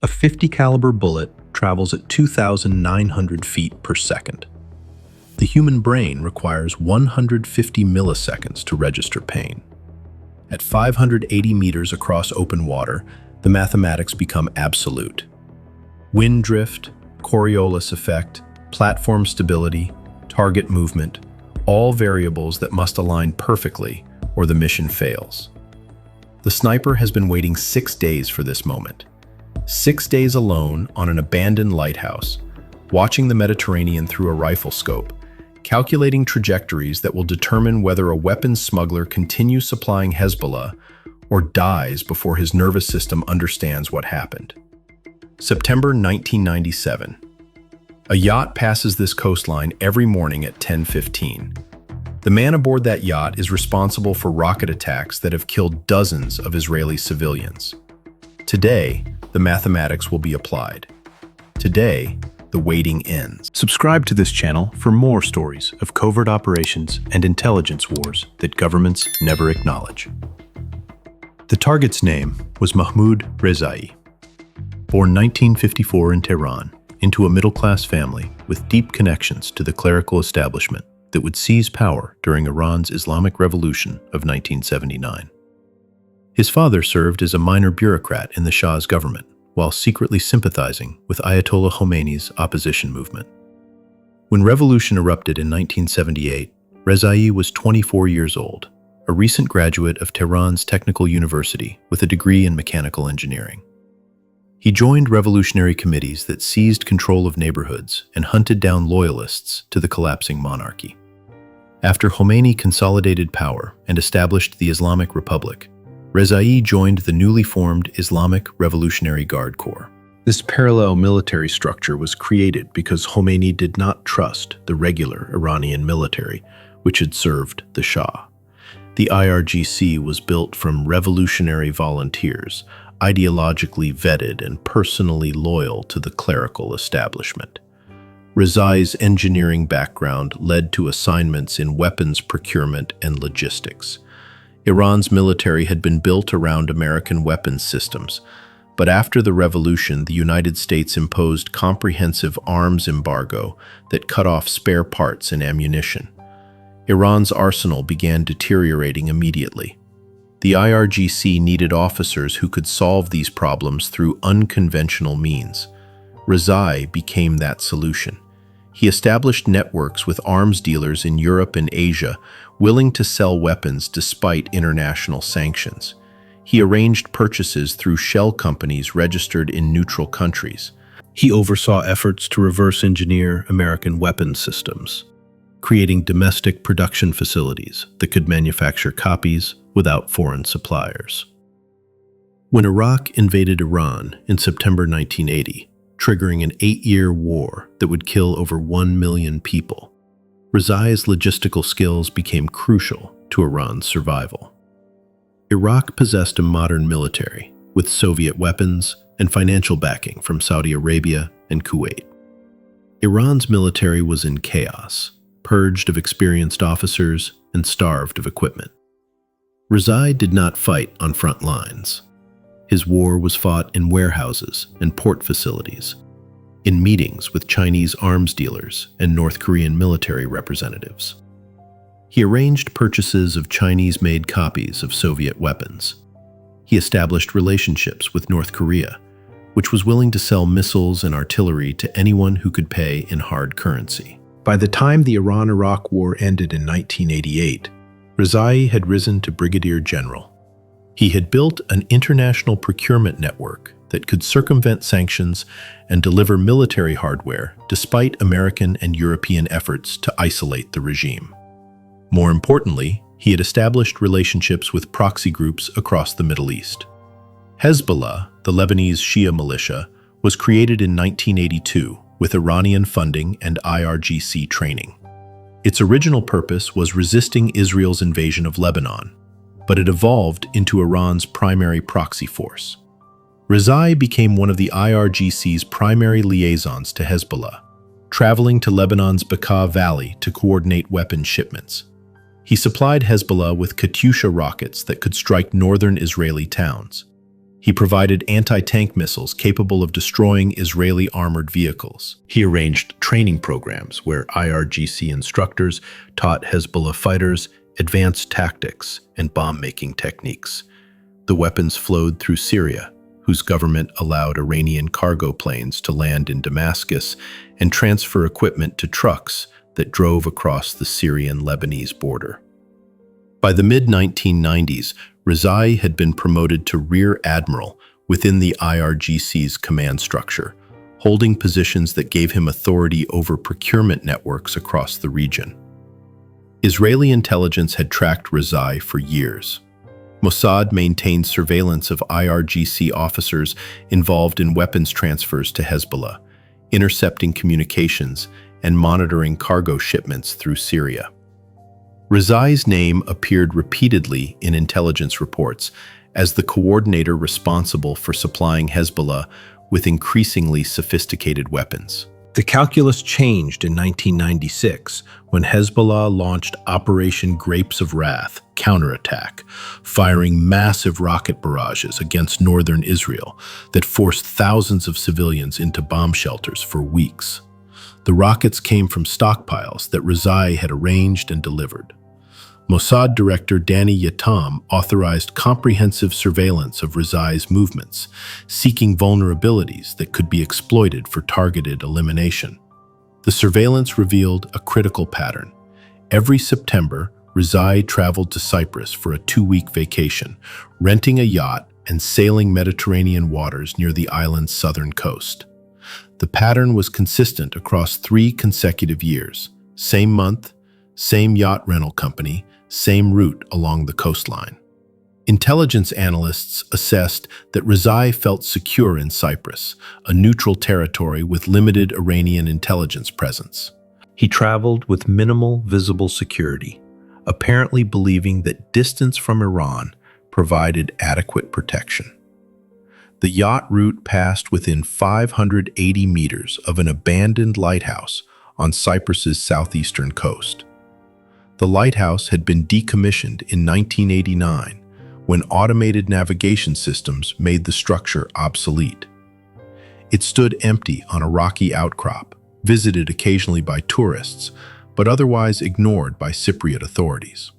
A 50 caliber bullet travels at 2,900 feet per second. The human brain requires 150 milliseconds to register pain. At 580 meters across open water, the mathematics become absolute. Wind drift, Coriolis effect, platform stability, target movement, all variables that must align perfectly or the mission fails. The sniper has been waiting 6 days for this moment. 6 days alone on an abandoned lighthouse, watching the Mediterranean through a rifle scope, calculating trajectories that will determine whether a weapons smuggler continues supplying Hezbollah or dies before his nervous system understands what happened. September 1997. A yacht passes this coastline every morning at 10:15. The man aboard that yacht is responsible for rocket attacks that have killed dozens of Israeli civilians. Today, the mathematics will be applied. Today, the waiting ends. Subscribe to this channel for more stories of covert operations and intelligence wars that governments never acknowledge. The target's name was Mahmoud Rezaei. Born 1954 in Tehran, into a middle-class family with deep connections to the clerical establishment that would seize power during Iran's Islamic Revolution of 1979. His father served as a minor bureaucrat in the Shah's government, while secretly sympathizing with Ayatollah Khomeini's opposition movement. When revolution erupted in 1978, Rezaei was 24 years old, a recent graduate of Tehran's Technical University with a degree in mechanical engineering. He joined revolutionary committees that seized control of neighborhoods and hunted down loyalists to the collapsing monarchy. After Khomeini consolidated power and established the Islamic Republic, Rezaei joined the newly formed Islamic Revolutionary Guard Corps. This parallel military structure was created because Khomeini did not trust the regular Iranian military, which had served the Shah. The IRGC was built from revolutionary volunteers, ideologically vetted and personally loyal to the clerical establishment. Rezaei's engineering background led to assignments in weapons procurement and logistics. Iran's military had been built around American weapons systems, but after the revolution, the United States imposed comprehensive arms embargo that cut off spare parts and ammunition. Iran's arsenal began deteriorating immediately. The IRGC needed officers who could solve these problems through unconventional means. Rezaei became that solution. He established networks with arms dealers in Europe and Asia, willing to sell weapons despite international sanctions. He arranged purchases through shell companies registered in neutral countries. He oversaw efforts to reverse engineer American weapons systems, creating domestic production facilities that could manufacture copies without foreign suppliers. When Iraq invaded Iran in September 1980, triggering an 8-year war that would kill over 1 million people, Rezaei's logistical skills became crucial to Iran's survival. Iraq possessed a modern military with Soviet weapons and financial backing from Saudi Arabia and Kuwait. Iran's military was in chaos, purged of experienced officers and starved of equipment. Rezaei did not fight on front lines. His war was fought in warehouses and port facilities, in meetings with Chinese arms dealers and North Korean military representatives. He arranged purchases of Chinese-made copies of Soviet weapons. He established relationships with North Korea, which was willing to sell missiles and artillery to anyone who could pay in hard currency. By the time the Iran-Iraq War ended in 1988, Rezaei had risen to brigadier general. He had built an international procurement network that could circumvent sanctions and deliver military hardware despite American and European efforts to isolate the regime. More importantly, he had established relationships with proxy groups across the Middle East. Hezbollah, the Lebanese Shia militia, was created in 1982 with Iranian funding and IRGC training. Its original purpose was resisting Israel's invasion of Lebanon, but it evolved into Iran's primary proxy force. Rezaei became one of the IRGC's primary liaisons to Hezbollah, traveling to Lebanon's Bekaa Valley to coordinate weapon shipments. He supplied Hezbollah with Katyusha rockets that could strike northern Israeli towns. He provided anti-tank missiles capable of destroying Israeli armored vehicles. He arranged training programs where IRGC instructors taught Hezbollah fighters advanced tactics and bomb-making techniques. The weapons flowed through Syria, whose government allowed Iranian cargo planes to land in Damascus and transfer equipment to trucks that drove across the Syrian-Lebanese border. By the mid-1990s, Rezaei had been promoted to Rear Admiral within the IRGC's command structure, holding positions that gave him authority over procurement networks across the region. Israeli intelligence had tracked Rezaei for years. Mossad maintained surveillance of IRGC officers involved in weapons transfers to Hezbollah, intercepting communications and monitoring cargo shipments through Syria. Rezaei's name appeared repeatedly in intelligence reports as the coordinator responsible for supplying Hezbollah with increasingly sophisticated weapons. The calculus changed in 1996 when Hezbollah launched Operation Grapes of Wrath counterattack, firing massive rocket barrages against northern Israel that forced thousands of civilians into bomb shelters for weeks. The rockets came from stockpiles that Rezaei had arranged and delivered. Mossad Director Danny Yatom authorized comprehensive surveillance of Rezaei's movements, seeking vulnerabilities that could be exploited for targeted elimination. The surveillance revealed a critical pattern. Every September, Rezaei traveled to Cyprus for a 2-week vacation, renting a yacht and sailing Mediterranean waters near the island's southern coast. The pattern was consistent across 3 consecutive years. Same month, same yacht rental company, same route along the coastline. Intelligence analysts assessed that Rezaei felt secure in Cyprus, a neutral territory with limited Iranian intelligence presence. He traveled with minimal visible security, apparently believing that distance from Iran provided adequate protection. The yacht route passed within 580 meters of an abandoned lighthouse on Cyprus's southeastern coast. The lighthouse had been decommissioned in 1989 when automated navigation systems made the structure obsolete. It stood empty on a rocky outcrop, visited occasionally by tourists, but otherwise ignored by Cypriot authorities.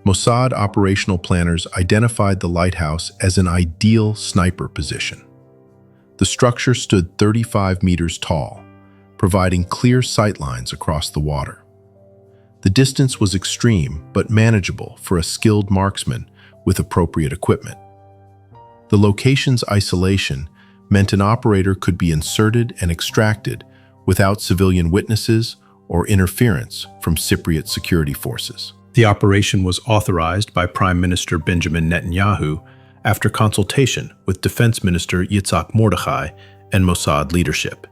Mossad operational planners identified the lighthouse as an ideal sniper position. The structure stood 35 meters tall, providing clear sightlines across the water. The distance was extreme but manageable for a skilled marksman with appropriate equipment. The location's isolation meant an operator could be inserted and extracted without civilian witnesses or interference from Cypriot security forces. The operation was authorized by Prime Minister Benjamin Netanyahu after consultation with Defense Minister Yitzhak Mordechai and Mossad leadership.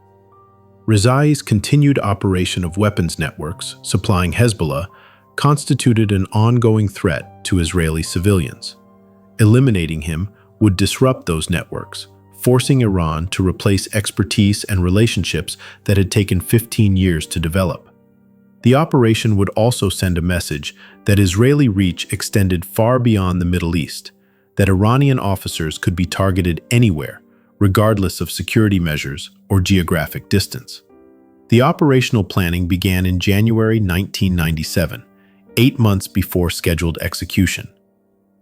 Rezaei's continued operation of weapons networks supplying Hezbollah constituted an ongoing threat to Israeli civilians. Eliminating him would disrupt those networks, forcing Iran to replace expertise and relationships that had taken 15 years to develop. The operation would also send a message that Israeli reach extended far beyond the Middle East, that Iranian officers could be targeted anywhere, regardless of security measures or geographic distance. The operational planning began in January 1997, 8 months before scheduled execution.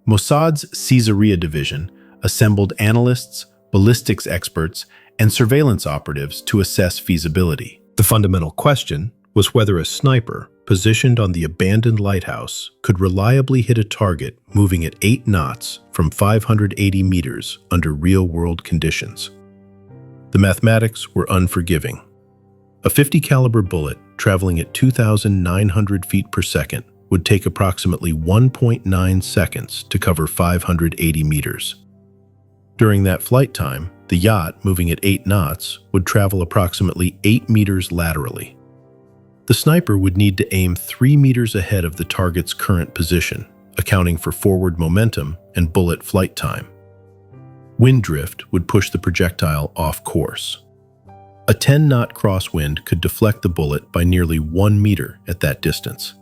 Mossad's Caesarea division assembled analysts, ballistics experts, and surveillance operatives to assess feasibility. The fundamental question was whether a sniper positioned on the abandoned lighthouse could reliably hit a target moving at 8 knots from 580 meters under real-world conditions. The mathematics were unforgiving. A .50 caliber bullet traveling at 2,900 feet per second would take approximately 1.9 seconds to cover 580 meters. During that flight time, the yacht, moving at 8 knots, would travel approximately 8 meters laterally. The sniper would need to aim 3 meters ahead of the target's current position, accounting for forward momentum and bullet flight time. Wind drift would push the projectile off course. A 10-knot crosswind could deflect the bullet by nearly 1 meter at that distance.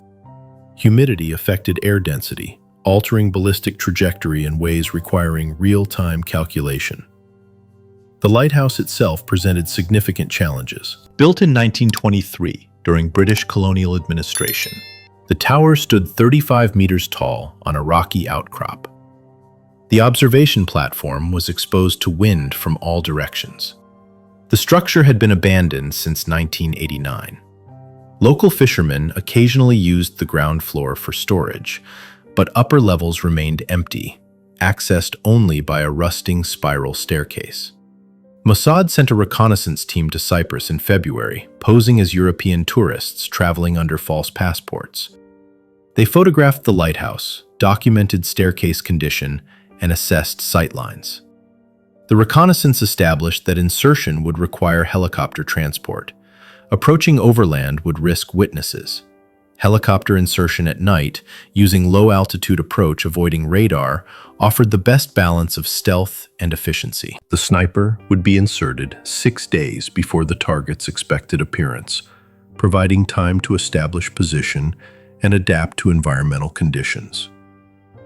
Humidity affected air density, altering ballistic trajectory in ways requiring real-time calculation. The lighthouse itself presented significant challenges. Built in 1923 during British colonial administration, the tower stood 35 meters tall on a rocky outcrop. The observation platform was exposed to wind from all directions. The structure had been abandoned since 1989. Local fishermen occasionally used the ground floor for storage, but upper levels remained empty, accessed only by a rusting spiral staircase. Mossad sent a reconnaissance team to Cyprus in February, posing as European tourists traveling under false passports. They photographed the lighthouse, documented staircase condition, and assessed sightlines. The reconnaissance established that insertion would require helicopter transport. Approaching overland would risk witnesses. Helicopter insertion at night, using low-altitude approach avoiding radar, offered the best balance of stealth and efficiency. The sniper would be inserted 6 days before the target's expected appearance, providing time to establish position and adapt to environmental conditions.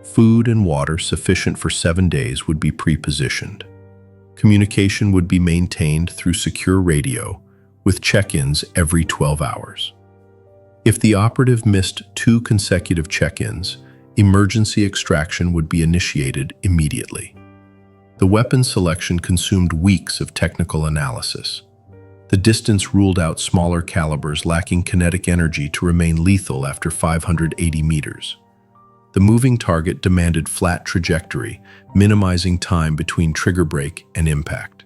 Food and water sufficient for 7 days would be pre-positioned. Communication would be maintained through secure radio, with check-ins every 12 hours. If the operative missed 2 consecutive check-ins, emergency extraction would be initiated immediately. The weapon selection consumed weeks of technical analysis. The distance ruled out smaller calibers lacking kinetic energy to remain lethal after 580 meters. The moving target demanded flat trajectory, minimizing time between trigger break and impact.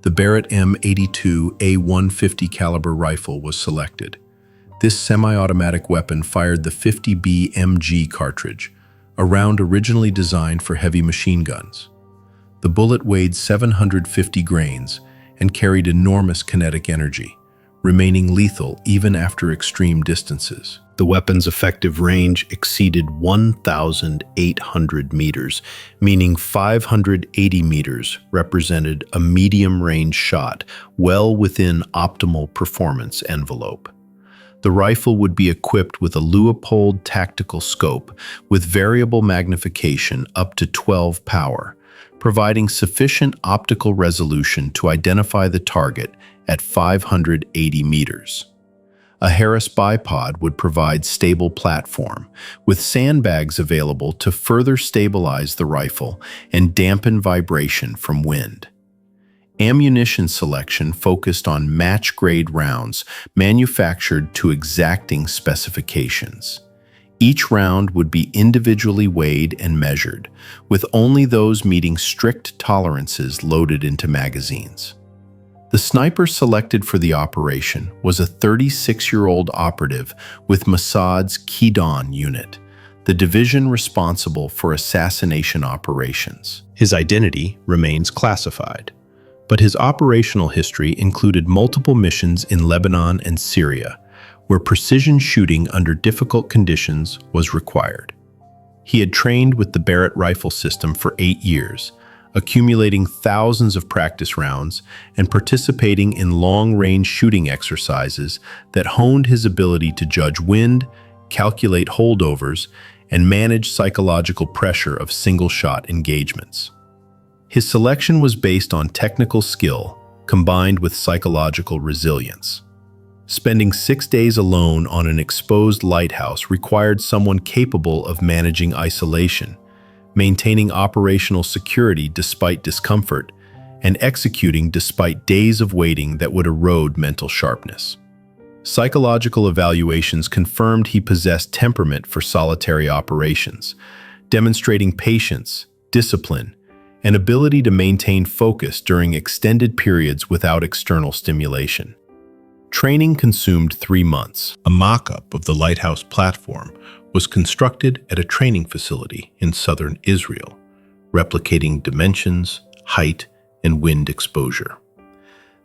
The Barrett M82A1 50 caliber rifle was selected. This semi-automatic weapon fired the 50 BMG cartridge, a round originally designed for heavy machine guns. The bullet weighed 750 grains and carried enormous kinetic energy, remaining lethal even after extreme distances. The weapon's effective range exceeded 1,800 meters, meaning 580 meters represented a medium-range shot, well within optimal performance envelope. The rifle would be equipped with a Leupold tactical scope with variable magnification up to 12 power, providing sufficient optical resolution to identify the target at 580 meters. A Harris bipod would provide stable platform, with sandbags available to further stabilize the rifle and dampen vibration from wind. Ammunition selection focused on match-grade rounds manufactured to exacting specifications. Each round would be individually weighed and measured, with only those meeting strict tolerances loaded into magazines. The sniper selected for the operation was a 36-year-old operative with Mossad's Kidon unit, the division responsible for assassination operations. His identity remains classified, but his operational history included multiple missions in Lebanon and Syria, where precision shooting under difficult conditions was required. He had trained with the Barrett rifle system for 8 years, accumulating thousands of practice rounds and participating in long-range shooting exercises that honed his ability to judge wind, calculate holdovers, and manage psychological pressure of single-shot engagements. His selection was based on technical skill combined with psychological resilience. Spending 6 days alone on an exposed lighthouse required someone capable of managing isolation, maintaining operational security despite discomfort, and executing despite days of waiting that would erode mental sharpness. Psychological evaluations confirmed he possessed temperament for solitary operations, demonstrating patience, discipline, and ability to maintain focus during extended periods without external stimulation. Training consumed 3 months. A mock-up of the lighthouse platform was constructed at a training facility in southern Israel, replicating dimensions, height, and wind exposure.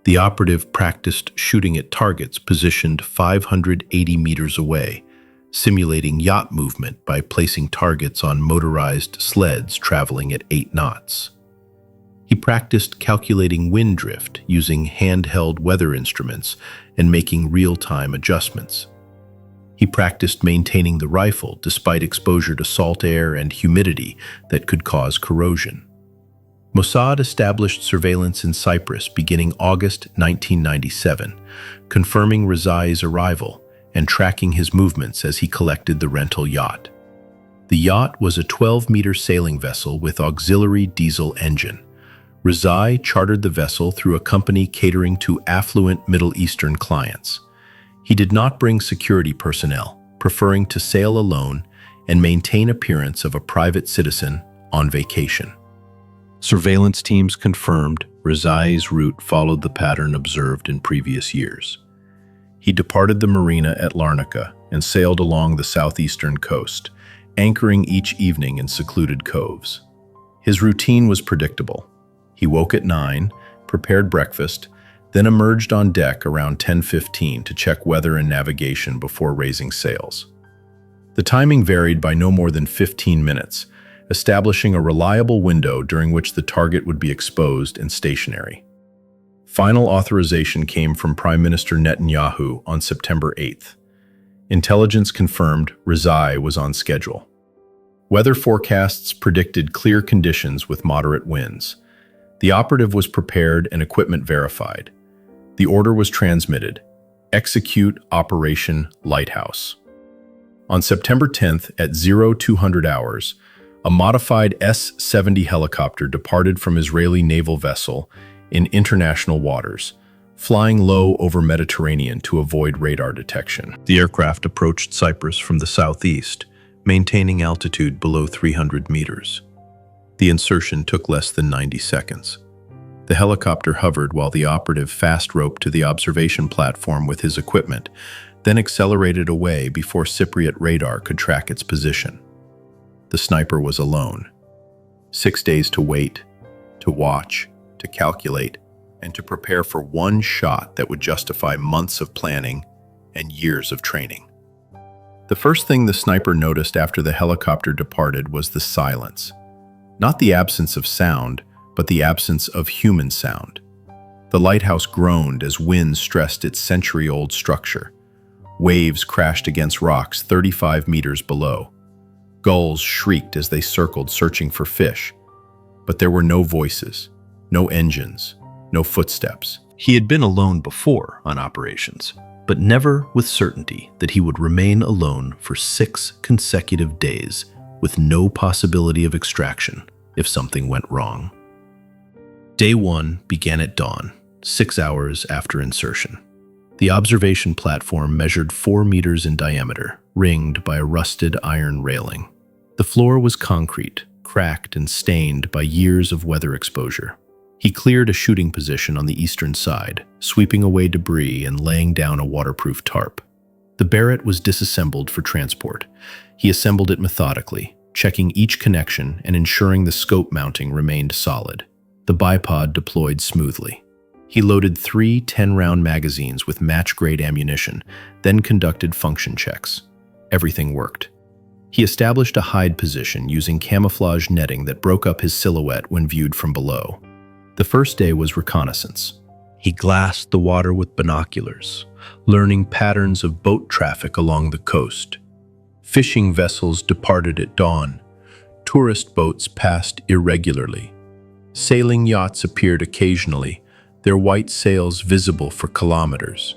The operative practiced shooting at targets positioned 580 meters away, simulating yacht movement by placing targets on motorized sleds traveling at 8 knots. He practiced calculating wind drift using handheld weather instruments and making real-time adjustments. He practiced maintaining the rifle despite exposure to salt air and humidity that could cause corrosion. Mossad established surveillance in Cyprus beginning August 1997, confirming Rezai's arrival and tracking his movements as he collected the rental yacht. The yacht was a 12-meter sailing vessel with auxiliary diesel engine. Rezaei chartered the vessel through a company catering to affluent Middle Eastern clients. He did not bring security personnel, preferring to sail alone and maintain appearance of a private citizen on vacation. Surveillance teams confirmed Rezai's route followed the pattern observed in previous years. He departed the marina at Larnaca and sailed along the southeastern coast, anchoring each evening in secluded coves. His routine was predictable. He woke at 9, prepared breakfast, then emerged on deck around 10:15 to check weather and navigation before raising sails. The timing varied by no more than 15 minutes, establishing a reliable window during which the target would be exposed and stationary. Final authorization came from Prime Minister Netanyahu on September 8th. Intelligence confirmed Rezaei was on schedule. Weather forecasts predicted clear conditions with moderate winds. The operative was prepared and equipment verified. The order was transmitted: execute Operation Lighthouse. On September 10th at 0200 hours, a modified S-70 helicopter departed from Israeli naval vessel in international waters, flying low over Mediterranean to avoid radar detection. The aircraft approached Cyprus from the southeast, maintaining altitude below 300 meters. The insertion took less than 90 seconds. The helicopter hovered while the operative fast-roped to the observation platform with his equipment, then accelerated away before Cypriot radar could track its position. The sniper was alone. 6 days to wait, to watch, to calculate, and to prepare for one shot that would justify months of planning and years of training. The first thing the sniper noticed after the helicopter departed was the silence. Not the absence of sound, but the absence of human sound. The lighthouse groaned as wind stressed its century-old structure. Waves crashed against rocks 35 meters below. Gulls shrieked as they circled, searching for fish. But there were no voices, no engines, no footsteps. He had been alone before on operations, but never with certainty that he would remain alone for 6 consecutive days with no possibility of extraction if something went wrong. Day 1 began at dawn, 6 hours after insertion. The observation platform measured 4 meters in diameter, ringed by a rusted iron railing. The floor was concrete, cracked and stained by years of weather exposure. He cleared a shooting position on the eastern side, sweeping away debris and laying down a waterproof tarp. The Barrett was disassembled for transport. He assembled it methodically, checking each connection and ensuring the scope mounting remained solid. The bipod deployed smoothly. He loaded 3 10-round magazines with match-grade ammunition, then conducted function checks. Everything worked. He established a hide position using camouflage netting that broke up his silhouette when viewed from below. The first day was reconnaissance. He glassed the water with binoculars, learning patterns of boat traffic along the coast. Fishing vessels departed at dawn. Tourist boats passed irregularly. Sailing yachts appeared occasionally, their white sails visible for kilometers.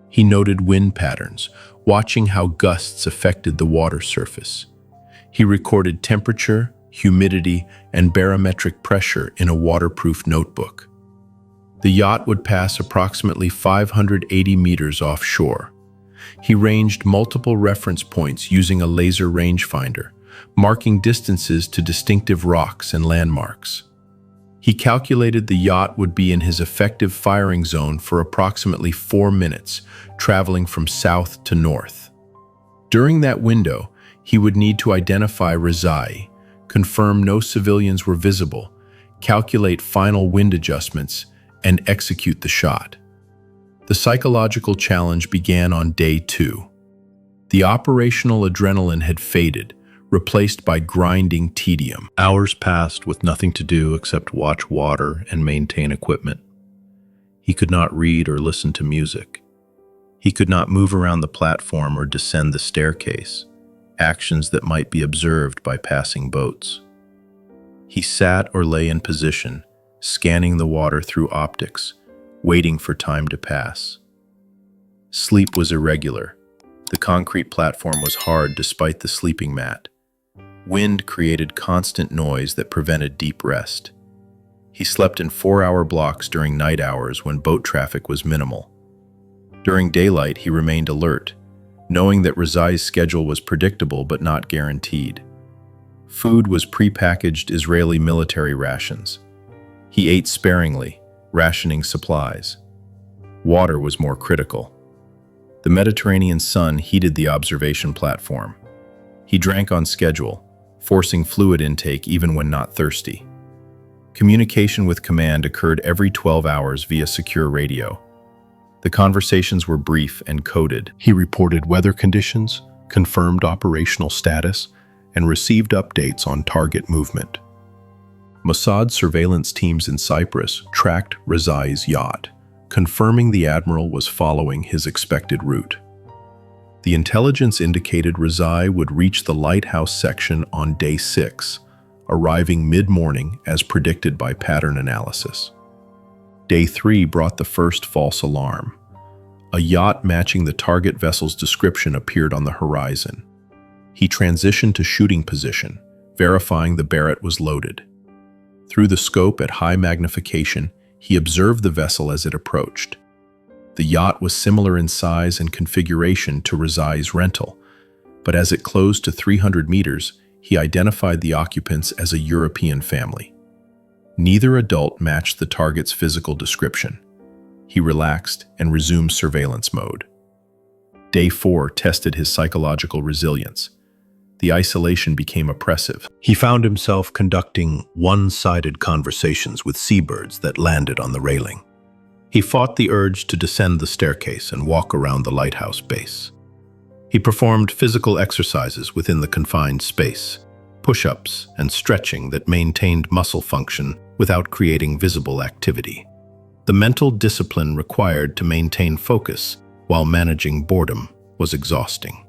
He noted wind patterns, watching how gusts affected the water surface. He recorded temperature, humidity, and barometric pressure in a waterproof notebook. The yacht would pass approximately 580 meters offshore. He ranged multiple reference points using a laser rangefinder, marking distances to distinctive rocks and landmarks. He calculated the yacht would be in his effective firing zone for approximately 4 minutes, traveling from south to north. During that window, he would need to identify Rezaei, confirm no civilians were visible, calculate final wind adjustments, and execute the shot. The psychological challenge began on day 2. The operational adrenaline had faded, replaced by grinding tedium. Hours passed with nothing to do except watch water and maintain equipment. He could not read or listen to music. He could not move around the platform or descend the staircase, actions that might be observed by passing boats. He sat or lay in position, scanning the water through optics, waiting for time to pass. Sleep was irregular. The concrete platform was hard despite the sleeping mat. Wind created constant noise that prevented deep rest. He slept in 4-hour blocks during night hours when boat traffic was minimal. During daylight, he remained alert, knowing that Rezai's schedule was predictable but not guaranteed. Food was prepackaged Israeli military rations. He ate sparingly, rationing supplies. Water was more critical. The Mediterranean sun heated the observation platform. He drank on schedule, forcing fluid intake even when not thirsty. Communication with command occurred every 12 hours via secure radio. The conversations were brief and coded. He reported weather conditions, confirmed operational status, and received updates on target movement. Mossad surveillance teams in Cyprus tracked Rezai's yacht, confirming the Admiral was following his expected route. The intelligence indicated Rezaei would reach the lighthouse section on day 6, arriving mid-morning as predicted by pattern analysis. Day 3 brought the first false alarm. A yacht matching the target vessel's description appeared on the horizon. He transitioned to shooting position, verifying the Barrett was loaded. Through the scope at high magnification, he observed the vessel as it approached. The yacht was similar in size and configuration to Rezai's rental, but as it closed to 300 meters, he identified the occupants as a European family. Neither adult matched the target's physical description. He relaxed and resumed surveillance mode. Day 4 tested his psychological resilience. The isolation became oppressive. He found himself conducting one-sided conversations with seabirds that landed on the railing. He fought the urge to descend the staircase and walk around the lighthouse base. He performed physical exercises within the confined space, push-ups and stretching that maintained muscle function without creating visible activity. The mental discipline required to maintain focus while managing boredom was exhausting.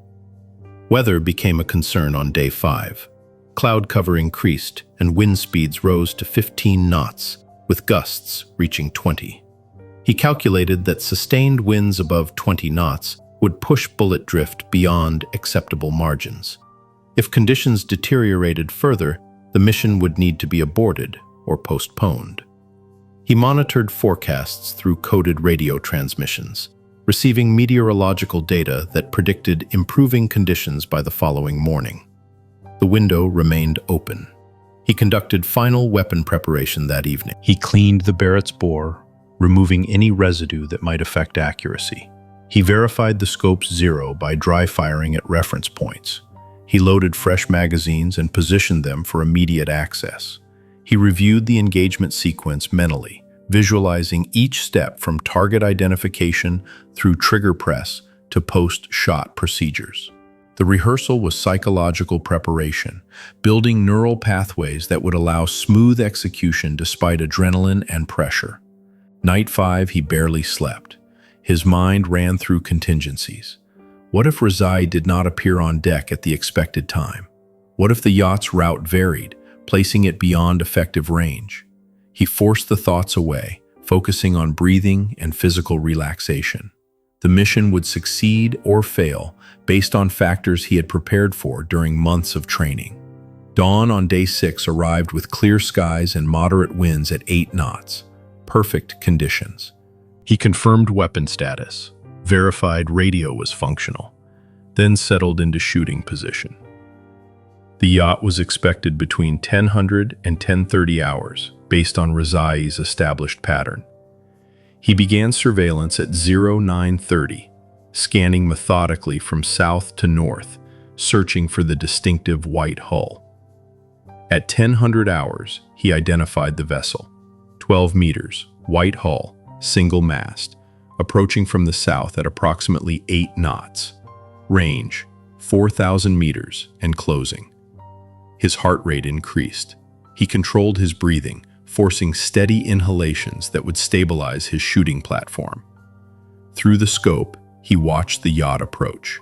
Weather became a concern on day 5. Cloud cover increased and wind speeds rose to 15 knots, with gusts reaching 20. He calculated that sustained winds above 20 knots would push bullet drift beyond acceptable margins. If conditions deteriorated further, the mission would need to be aborted or postponed. He monitored forecasts through coded radio transmissions, receiving meteorological data that predicted improving conditions by the following morning. The window remained open. He conducted final weapon preparation that evening. He cleaned the Barrett's bore, removing any residue that might affect accuracy. He verified the scope's 0 by dry firing at reference points. He loaded fresh magazines and positioned them for immediate access. He reviewed the engagement sequence mentally, visualizing each step from target identification through trigger press to post-shot procedures. The rehearsal was psychological preparation, building neural pathways that would allow smooth execution despite adrenaline and pressure. Night 5, he barely slept. His mind ran through contingencies. What if Rezaei did not appear on deck at the expected time? What if the yacht's route varied, placing it beyond effective range? He forced the thoughts away, focusing on breathing and physical relaxation. The mission would succeed or fail based on factors he had prepared for during months of training. Dawn on day 6 arrived with clear skies and moderate winds at 8 knots. Perfect conditions. He confirmed weapon status, verified radio was functional, then settled into shooting position. The yacht was expected between 1000 and 1030 hours, based on Rezaei's established pattern. He began surveillance at 0930, scanning methodically from south to north, searching for the distinctive white hull. At 1000 hours, he identified the vessel. 12 meters, white hull, single mast, approaching from the south at approximately 8 knots. Range, 4,000 meters, and closing. His heart rate increased. He controlled his breathing, forcing steady inhalations that would stabilize his shooting platform. Through the scope, He watched the yacht approach.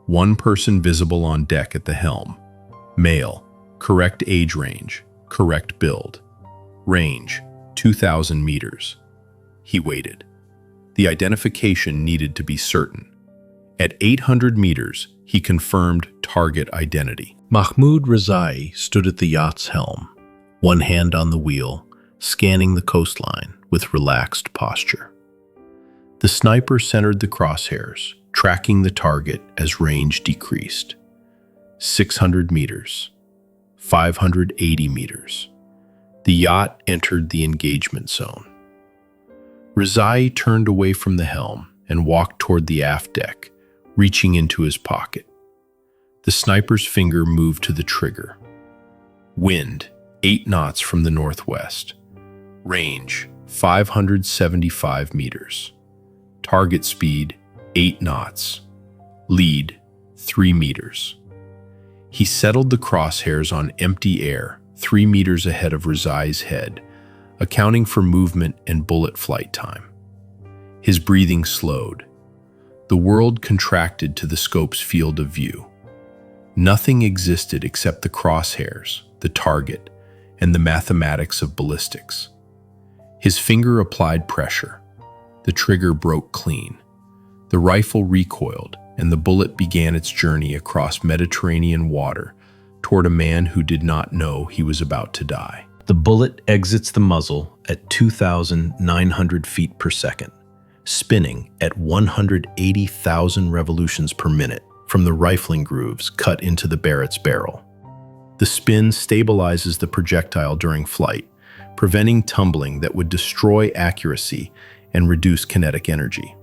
One person visible on deck at the helm. Male, correct age range, correct build. Range, 2,000 meters. He waited. The identification needed to be certain. At 800 meters, he confirmed target identity. Mahmoud Rezaei stood at the yacht's helm, one hand on the wheel, scanning the coastline with relaxed posture. The sniper centered the crosshairs, tracking the target as range decreased. 600 meters, 580 meters. The yacht entered the engagement zone. Rezaei turned away from the helm and walked toward the aft deck, reaching into his pocket. The sniper's finger moved to the trigger. Wind, 8 knots from the northwest. Range, 575 meters. Target speed, 8 knots. Lead, 3 meters. He settled the crosshairs on empty air, 3 meters ahead of Rezaei's head, accounting for movement and bullet flight time. His breathing slowed. The world contracted to the scope's field of view. Nothing existed except the crosshairs, the target, and the mathematics of ballistics. His finger applied pressure. The trigger broke clean. The rifle recoiled, and the bullet began its journey across Mediterranean water toward a man who did not know he was about to die. The bullet exits the muzzle at 2,900 feet per second, spinning at 180,000 revolutions per minute from the rifling grooves cut into the Barrett's barrel. The spin stabilizes the projectile during flight, preventing tumbling that would destroy accuracy and reduce kinetic energy.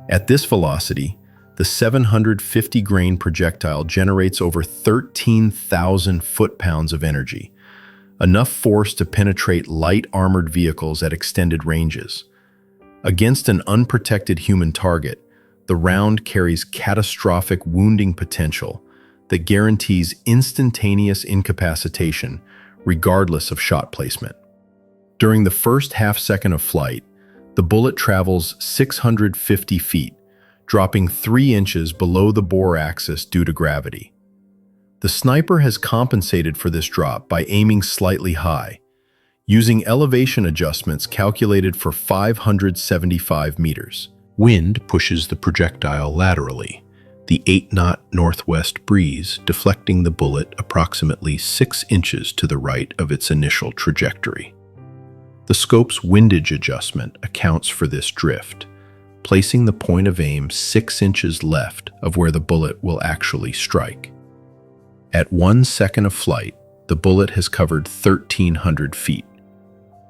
At this velocity, the 750-grain projectile generates over 13,000 foot-pounds of energy, enough force to penetrate light armored vehicles at extended ranges. Against an unprotected human target, the round carries catastrophic wounding potential that guarantees instantaneous incapacitation regardless of shot placement. During the first half-second of flight, the bullet travels 650 feet, dropping 3 inches below the bore axis due to gravity. The sniper has compensated for this drop by aiming slightly high, using elevation adjustments calculated for 575 meters. Wind pushes the projectile laterally, the 8-knot northwest breeze deflecting the bullet approximately 6 inches to the right of its initial trajectory. The scope's windage adjustment accounts for this drift, placing the point of aim 6 inches left of where the bullet will actually strike. At 1 second of flight, the bullet has covered 1,300 feet.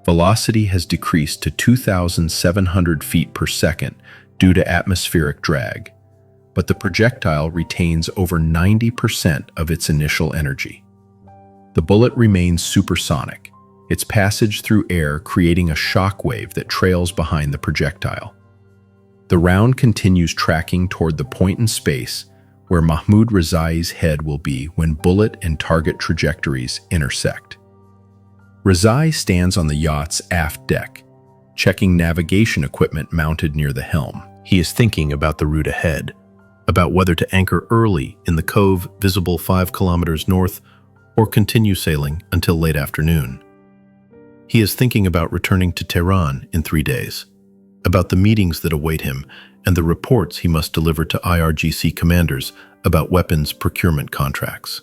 Velocity has decreased to 2,700 feet per second due to atmospheric drag, but the projectile retains over 90% of its initial energy. The bullet remains supersonic, its passage through air creating a shock wave that trails behind the projectile. The round continues tracking toward the point in space where Mahmoud Rezaei's head will be when bullet and target trajectories intersect. Rezaei stands on the yacht's aft deck, checking navigation equipment mounted near the helm. He is thinking about the route ahead, about whether to anchor early in the cove visible 5 kilometers north or continue sailing until late afternoon. He is thinking about returning to Tehran in 3 days, about the meetings that await him and the reports he must deliver to IRGC commanders about weapons procurement contracts.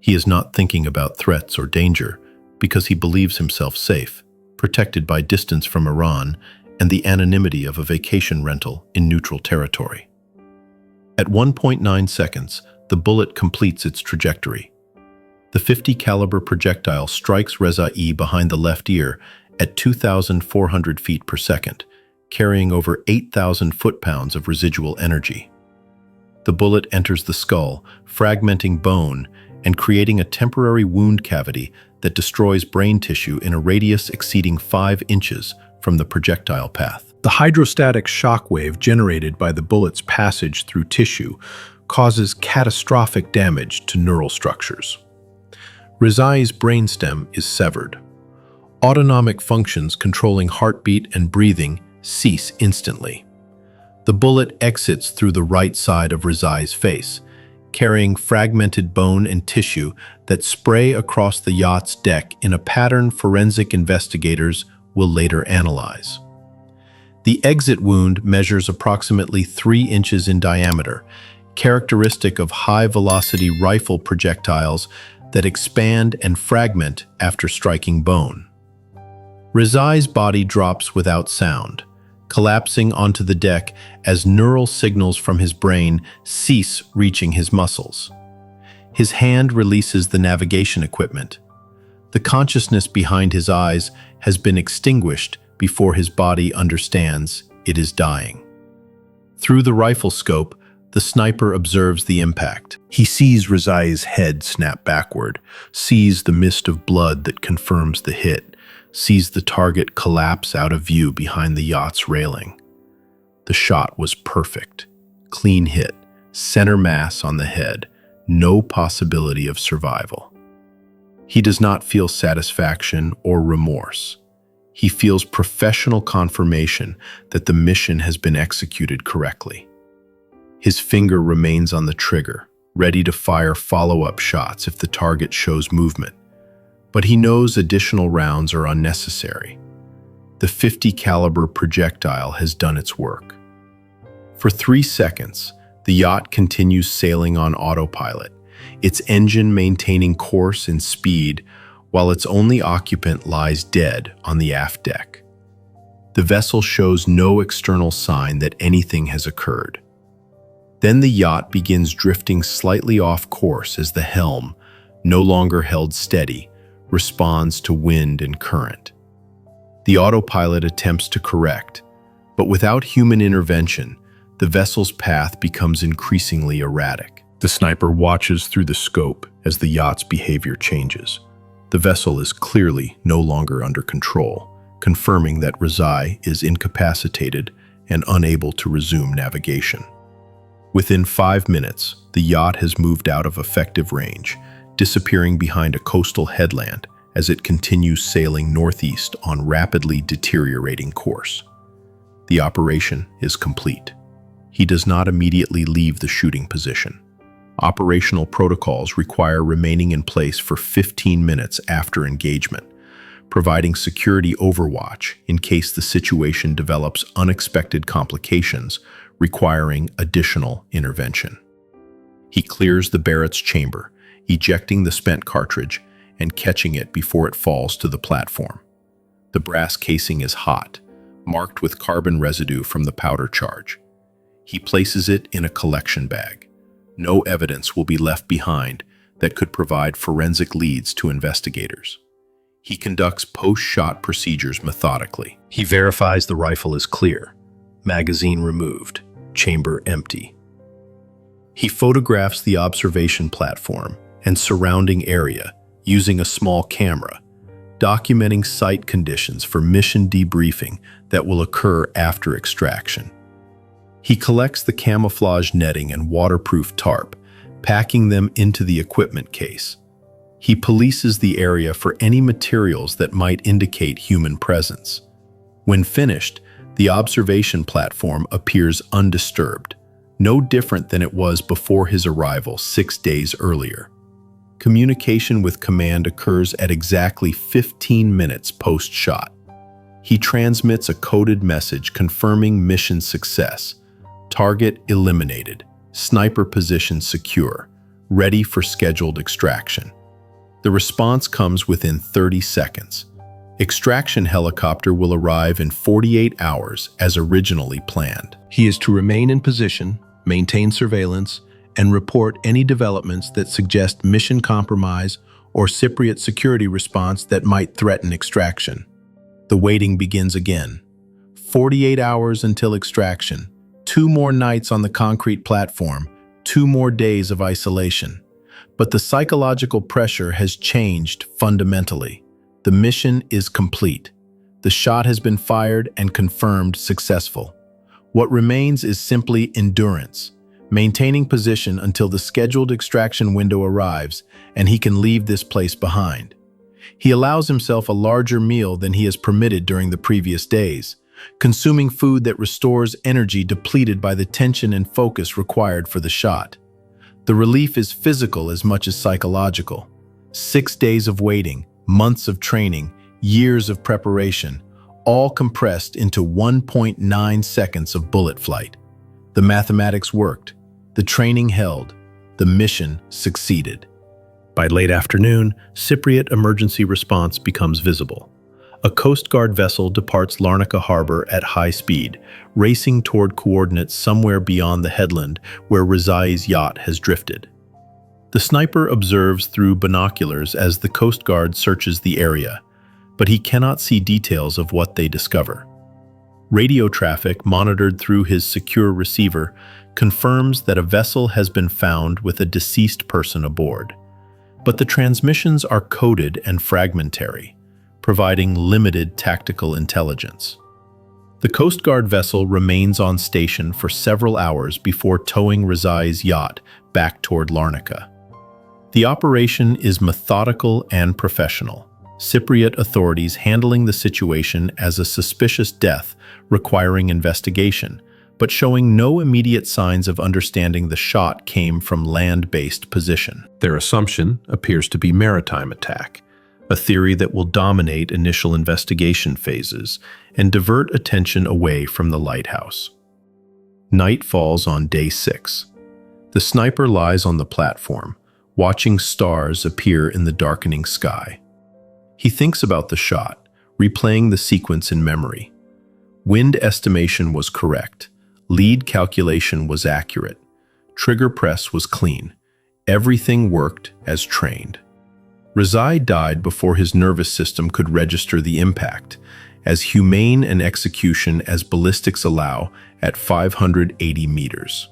He is not thinking about threats or danger because he believes himself safe, protected by distance from Iran and the anonymity of a vacation rental in neutral territory. At 1.9 seconds, the bullet completes its trajectory. The 50 caliber projectile strikes Rezaei behind the left ear at 2,400 feet per second, carrying over 8,000 foot-pounds of residual energy. The bullet enters the skull, fragmenting bone and creating a temporary wound cavity that destroys brain tissue in a radius exceeding 5 inches from the projectile path. The hydrostatic shock wave generated by the bullet's passage through tissue causes catastrophic damage to neural structures. Rezaei's brainstem is severed. Autonomic functions controlling heartbeat and breathing cease instantly. The bullet exits through the right side of Rezai's face, carrying fragmented bone and tissue that spray across the yacht's deck in a pattern forensic investigators will later analyze. The exit wound measures approximately 3 inches in diameter, characteristic of high-velocity rifle projectiles that expand and fragment after striking bone. Rezai's body drops without sound, collapsing onto the deck as neural signals from his brain cease reaching his muscles. His hand releases the navigation equipment. The consciousness behind his eyes has been extinguished before his body understands it is dying. Through the rifle scope, the sniper observes the impact. He sees Rezai's head snap backward, sees the mist of blood that confirms the hit, sees the target collapse out of view behind the yacht's railing. The shot was perfect. Clean hit, center mass on the head, no possibility of survival. He does not feel satisfaction or remorse. He feels professional confirmation that the mission has been executed correctly. His finger remains on the trigger, ready to fire follow-up shots if the target shows movement. But he knows additional rounds are unnecessary. The .50 caliber projectile has done its work. For 3 seconds, the yacht continues sailing on autopilot, its engine maintaining course and speed while its only occupant lies dead on the aft deck. The vessel shows no external sign that anything has occurred. Then the yacht begins drifting slightly off course as the helm, no longer held steady, responds to wind and current. The autopilot attempts to correct, but without human intervention, the vessel's path becomes increasingly erratic. The sniper watches through the scope as the yacht's behavior changes. The vessel is clearly no longer under control, confirming that Rezaei is incapacitated and unable to resume navigation. Within 5 minutes, the yacht has moved out of effective range, disappearing behind a coastal headland as it continues sailing northeast on rapidly deteriorating course. The operation is complete. He does not immediately leave the shooting position. Operational protocols require remaining in place for 15 minutes after engagement, providing security overwatch in case the situation develops unexpected complications requiring additional intervention. He clears the Barrett's chamber, ejecting the spent cartridge and catching it before it falls to the platform. The brass casing is hot, marked with carbon residue from the powder charge. He places it in a collection bag. No evidence will be left behind that could provide forensic leads to investigators. He conducts post-shot procedures methodically. He verifies the rifle is clear, magazine removed, chamber empty. He photographs the observation platform and surrounding area using a small camera, documenting site conditions for mission debriefing that will occur after extraction. He collects the camouflage netting and waterproof tarp, packing them into the equipment case. He polices the area for any materials that might indicate human presence. When finished, the observation platform appears undisturbed, no different than it was before his arrival 6 days earlier. Communication with command occurs at exactly 15 minutes post-shot. He transmits a coded message confirming mission success. Target eliminated, sniper position secure, ready for scheduled extraction. The response comes within 30 seconds. Extraction helicopter will arrive in 48 hours as originally planned. He is to remain in position, maintain surveillance, and report any developments that suggest mission compromise or Cypriot security response that might threaten extraction. The waiting begins again. 48 hours until extraction. 2 more nights on the concrete platform, 2 more days of isolation. But the psychological pressure has changed fundamentally. The mission is complete. The shot has been fired and confirmed successful. What remains is simply endurance, maintaining position until the scheduled extraction window arrives and he can leave this place behind. He allows himself a larger meal than he has permitted during the previous days, consuming food that restores energy depleted by the tension and focus required for the shot. The relief is physical as much as psychological. 6 days of waiting, months of training, years of preparation, all compressed into 1.9 seconds of bullet flight. The mathematics worked, the training held, the mission succeeded. By late afternoon, Cypriot emergency response becomes visible. A Coast Guard vessel departs Larnaca harbor at high speed, racing toward coordinates somewhere beyond the headland where Rezai's yacht has drifted. The sniper observes through binoculars as the Coast Guard searches the area, but he cannot see details of what they discover. Radio traffic monitored through his secure receiver confirms that a vessel has been found with a deceased person aboard. But the transmissions are coded and fragmentary, providing limited tactical intelligence. The Coast Guard vessel remains on station for several hours before towing Rezai's yacht back toward Larnaca. The operation is methodical and professional, Cypriot authorities handling the situation as a suspicious death requiring investigation, but showing no immediate signs of understanding the shot came from land-based position. Their assumption appears to be maritime attack, a theory that will dominate initial investigation phases and divert attention away from the lighthouse. Night falls on day 6. The sniper lies on the platform, watching stars appear in the darkening sky. He thinks about the shot, replaying the sequence in memory. Wind estimation was correct. Lead calculation was accurate. Trigger press was clean. Everything worked as trained. Rezaei died before his nervous system could register the impact, as humane an execution as ballistics allow at 580 meters.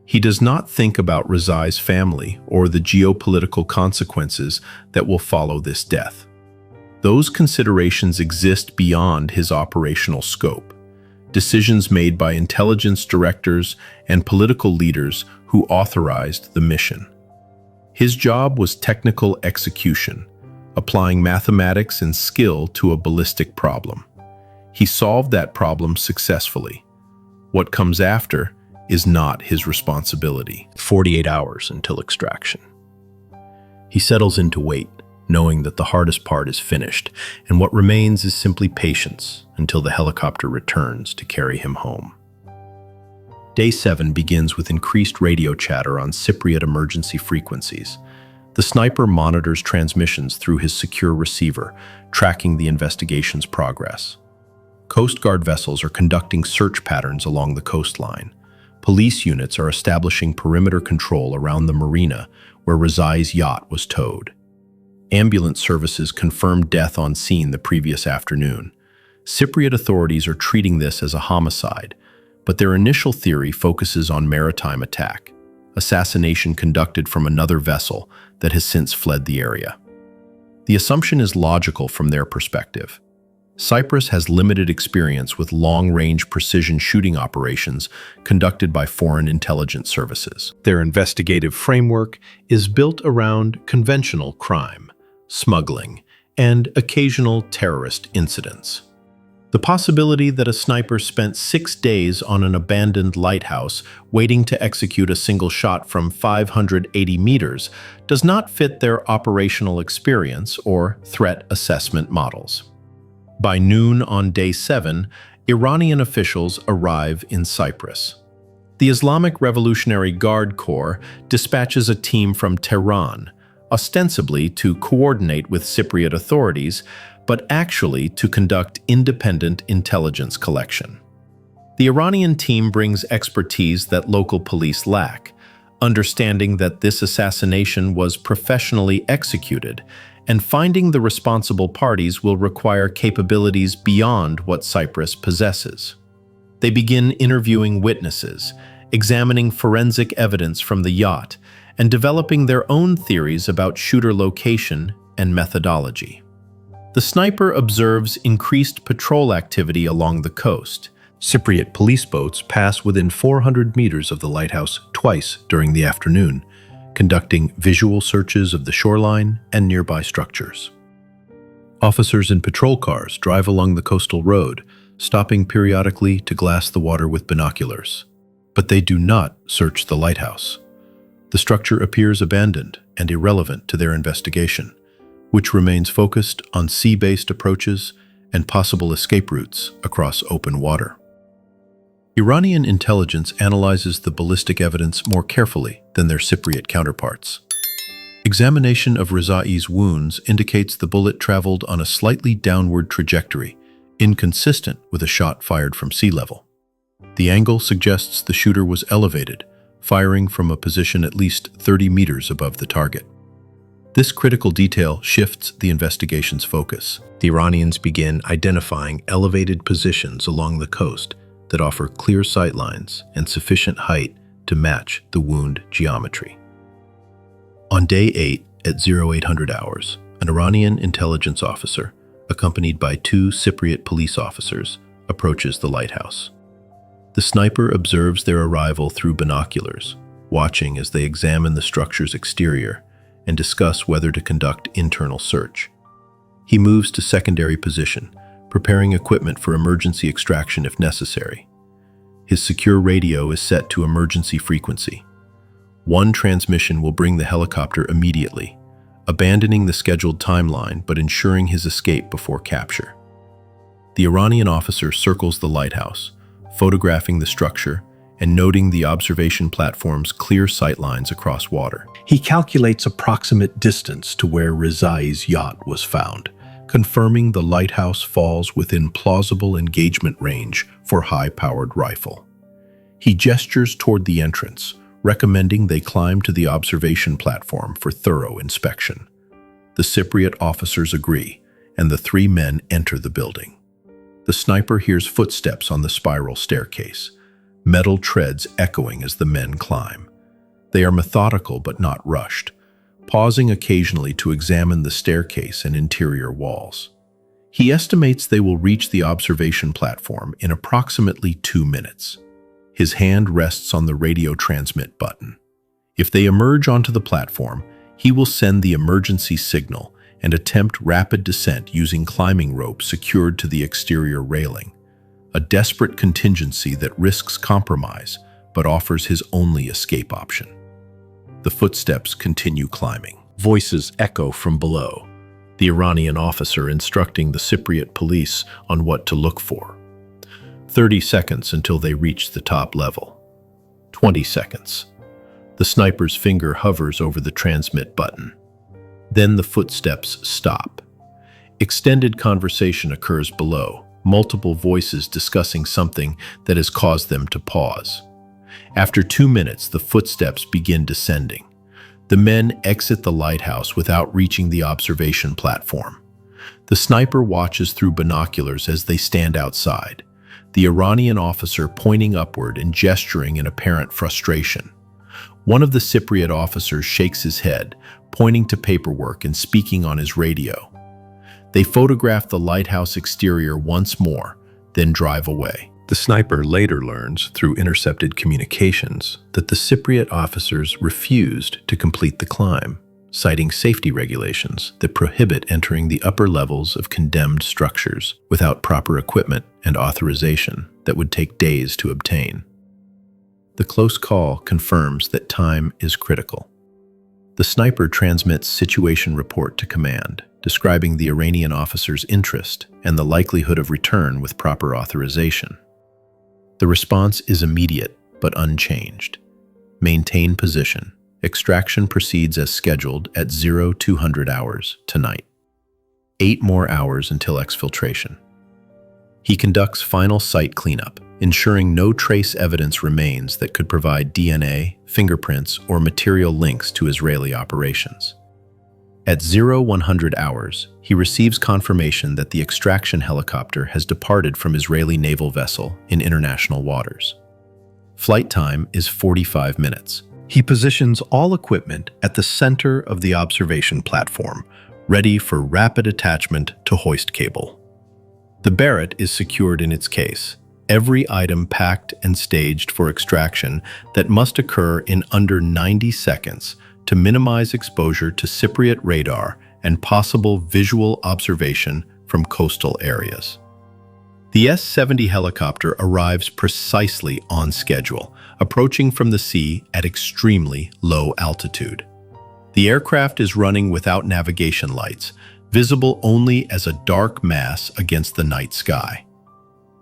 He does not think about Rezai's family or the geopolitical consequences that will follow this death. Those considerations exist beyond his operational scope, decisions made by intelligence directors and political leaders who authorized the mission. His job was technical execution, applying mathematics and skill to a ballistic problem. He solved that problem successfully. What comes after is not his responsibility. 48 hours until extraction. He settles into wait, knowing that the hardest part is finished, and what remains is simply patience until the helicopter returns to carry him home. Day 7 begins with increased radio chatter on Cypriot emergency frequencies. The sniper monitors transmissions through his secure receiver, tracking the investigation's progress. Coast Guard vessels are conducting search patterns along the coastline. Police units are establishing perimeter control around the marina where Rezai's yacht was towed. Ambulance services confirmed death on scene the previous afternoon. Cypriot authorities are treating this as a homicide, but their initial theory focuses on maritime attack, assassination conducted from another vessel that has since fled the area. The assumption is logical from their perspective. Cyprus has limited experience with long-range precision shooting operations conducted by foreign intelligence services. Their investigative framework is built around conventional crime, smuggling, and occasional terrorist incidents. The possibility that a sniper spent 6 days on an abandoned lighthouse waiting to execute a single shot from 580 meters does not fit their operational experience or threat assessment models. By noon on day 7, Iranian officials arrive in Cyprus. The Islamic Revolutionary Guard Corps dispatches a team from Tehran, ostensibly to coordinate with Cypriot authorities, but actually to conduct independent intelligence collection. The Iranian team brings expertise that local police lack, understanding that this assassination was professionally executed, and finding the responsible parties will require capabilities beyond what Cyprus possesses. They begin interviewing witnesses, examining forensic evidence from the yacht, and developing their own theories about shooter location and methodology. The sniper observes increased patrol activity along the coast. Cypriot police boats pass within 400 meters of the lighthouse twice during the afternoon, conducting visual searches of the shoreline and nearby structures. Officers in patrol cars drive along the coastal road, stopping periodically to glass the water with binoculars. But they do not search the lighthouse. The structure appears abandoned and irrelevant to their investigation, which remains focused on sea-based approaches and possible escape routes across open water. Iranian intelligence analyzes the ballistic evidence more carefully than their Cypriot counterparts. Examination of Rezaei's wounds indicates the bullet traveled on a slightly downward trajectory, inconsistent with a shot fired from sea level. The angle suggests the shooter was elevated, firing from a position at least 30 meters above the target. This critical detail shifts the investigation's focus. The Iranians begin identifying elevated positions along the coast that offer clear sightlines and sufficient height to match the wound geometry. On day 8 at 0800 hours, an Iranian intelligence officer, accompanied by 2 Cypriot police officers, approaches the lighthouse. The sniper observes their arrival through binoculars, watching as they examine the structure's exterior and discuss whether to conduct internal search. He moves to secondary position, preparing equipment for emergency extraction if necessary. His secure radio is set to emergency frequency. One transmission will bring the helicopter immediately, abandoning the scheduled timeline but ensuring his escape before capture. The Iranian officer circles the lighthouse, photographing the structure and noting the observation platform's clear sightlines across water. He calculates approximate distance to where Rezaei's yacht was found, confirming the lighthouse falls within plausible engagement range for high-powered rifle. He gestures toward the entrance, recommending they climb to the observation platform for thorough inspection. The Cypriot officers agree, and the 3 men enter the building. The sniper hears footsteps on the spiral staircase, metal treads echoing as the men climb. They are methodical but not rushed, pausing occasionally to examine the staircase and interior walls. He estimates they will reach the observation platform in approximately 2 minutes. His hand rests on the radio transmit button. If they emerge onto the platform, he will send the emergency signal and attempt rapid descent using climbing ropes secured to the exterior railing, a desperate contingency that risks compromise but offers his only escape option. The footsteps continue climbing. Voices echo from below, the Iranian officer instructing the Cypriot police on what to look for. 30 seconds until they reach the top level. 20 seconds. The sniper's finger hovers over the transmit button. Then the footsteps stop. Extended conversation occurs below, multiple voices discussing something that has caused them to pause. After 2 minutes, the footsteps begin descending. The men exit the lighthouse without reaching the observation platform. The sniper watches through binoculars as they stand outside, the Iranian officer pointing upward and gesturing in apparent frustration. One of the Cypriot officers shakes his head, pointing to paperwork and speaking on his radio. They photograph the lighthouse exterior once more, then drive away. The sniper later learns, through intercepted communications, that the Cypriot officers refused to complete the climb, citing safety regulations that prohibit entering the upper levels of condemned structures without proper equipment and authorization that would take days to obtain. The close call confirms that time is critical. The sniper transmits situation report to command, describing the Iranian officer's interest and the likelihood of return with proper authorization. The response is immediate but unchanged. Maintain position. Extraction proceeds as scheduled at 0200 hours tonight. 8 more hours until exfiltration. He conducts final site cleanup, ensuring no trace evidence remains that could provide DNA, fingerprints, or material links to Israeli operations. At 0100 hours, he receives confirmation that the extraction helicopter has departed from Israeli naval vessel in international waters. Flight time is 45 minutes. He positions all equipment at the center of the observation platform, ready for rapid attachment to hoist cable. The Barrett is secured in its case, every item packed and staged for extraction that must occur in under 90 seconds to minimize exposure to Cypriot radar and possible visual observation from coastal areas. The S-70 helicopter arrives precisely on schedule, approaching from the sea at extremely low altitude. The aircraft is running without navigation lights, visible only as a dark mass against the night sky.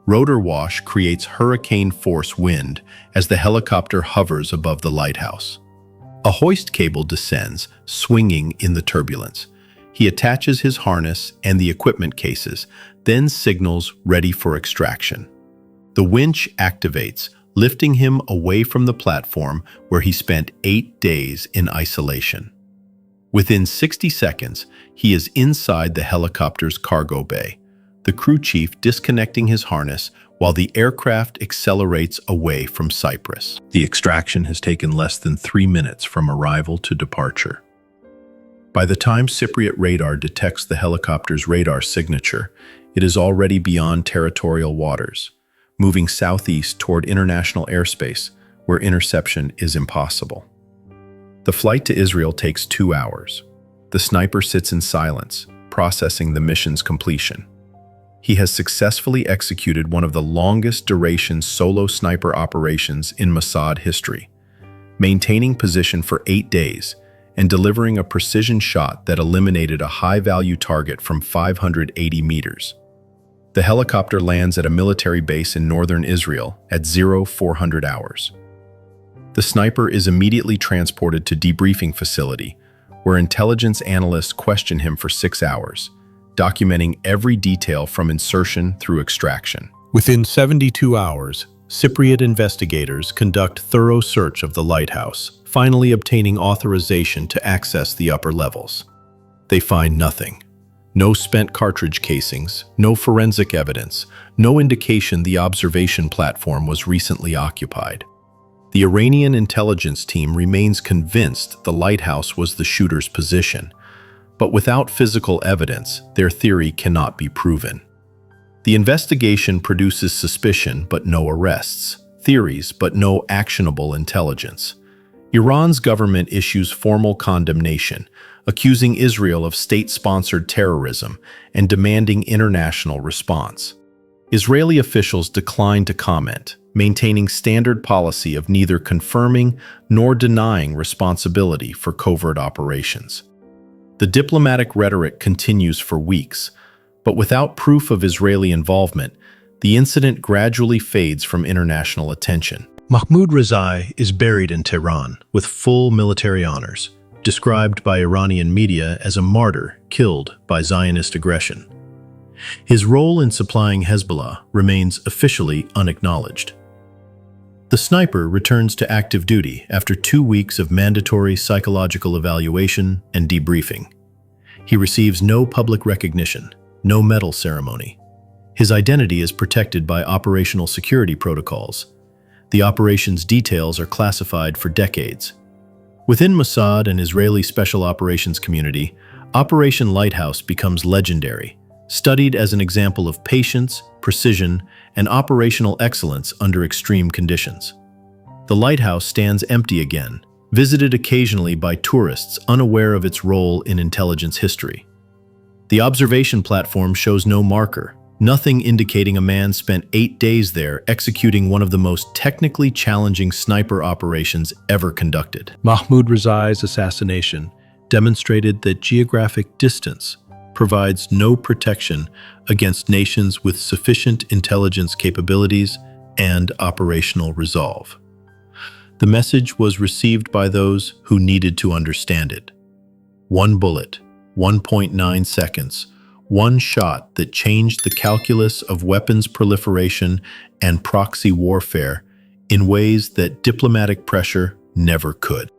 Rotor wash creates hurricane-force wind as the helicopter hovers above the lighthouse. A hoist cable descends, swinging in the turbulence. He attaches his harness and the equipment cases, then signals ready for extraction. The winch activates, lifting him away from the platform where he spent 8 days in isolation. Within 60 seconds, he is inside the helicopter's cargo bay, the crew chief disconnecting his harness while the aircraft accelerates away from Cyprus. The extraction has taken less than 3 minutes from arrival to departure. By the time Cypriot radar detects the helicopter's radar signature, it is already beyond territorial waters, moving southeast toward international airspace, where interception is impossible. The flight to Israel takes 2 hours. The sniper sits in silence, processing the mission's completion. He has successfully executed one of the longest duration solo sniper operations in Mossad history, maintaining position for 8 days and delivering a precision shot that eliminated a high-value target from 580 meters. The helicopter lands at a military base in northern Israel at 0400 hours. The sniper is immediately transported to debriefing facility, where intelligence analysts question him for 6 hours, documenting every detail from insertion through extraction. Within 72 hours, Cypriot investigators conduct thorough search of the lighthouse, finally obtaining authorization to access the upper levels. They find nothing. No spent cartridge casings, no forensic evidence, no indication the observation platform was recently occupied. The Iranian intelligence team remains convinced the lighthouse was the shooter's position, but without physical evidence, their theory cannot be proven. The investigation produces suspicion but no arrests, theories but no actionable intelligence. Iran's government issues formal condemnation, accusing Israel of state-sponsored terrorism and demanding international response. Israeli officials decline to comment, maintaining standard policy of neither confirming nor denying responsibility for covert operations. The diplomatic rhetoric continues for weeks, but without proof of Israeli involvement, the incident gradually fades from international attention. Mahmoud Rezaei is buried in Tehran with full military honors, described by Iranian media as a martyr killed by Zionist aggression. His role in supplying Hezbollah remains officially unacknowledged. The sniper returns to active duty after 2 weeks of mandatory psychological evaluation and debriefing. He receives no public recognition, no medal ceremony. His identity is protected by operational security protocols. The operation's details are classified for decades. Within Mossad and Israeli Special Operations community, Operation Lighthouse becomes legendary, studied as an example of patience, precision, and operational excellence under extreme conditions. The lighthouse stands empty again, visited occasionally by tourists unaware of its role in intelligence history. The observation platform shows no marker, nothing indicating a man spent 8 days there executing one of the most technically challenging sniper operations ever conducted. Mahmoud Rezai's assassination demonstrated that geographic distance provides no protection against nations with sufficient intelligence capabilities and operational resolve. The message was received by those who needed to understand it. One bullet, 1.9 seconds, one shot that changed the calculus of weapons proliferation and proxy warfare in ways that diplomatic pressure never could.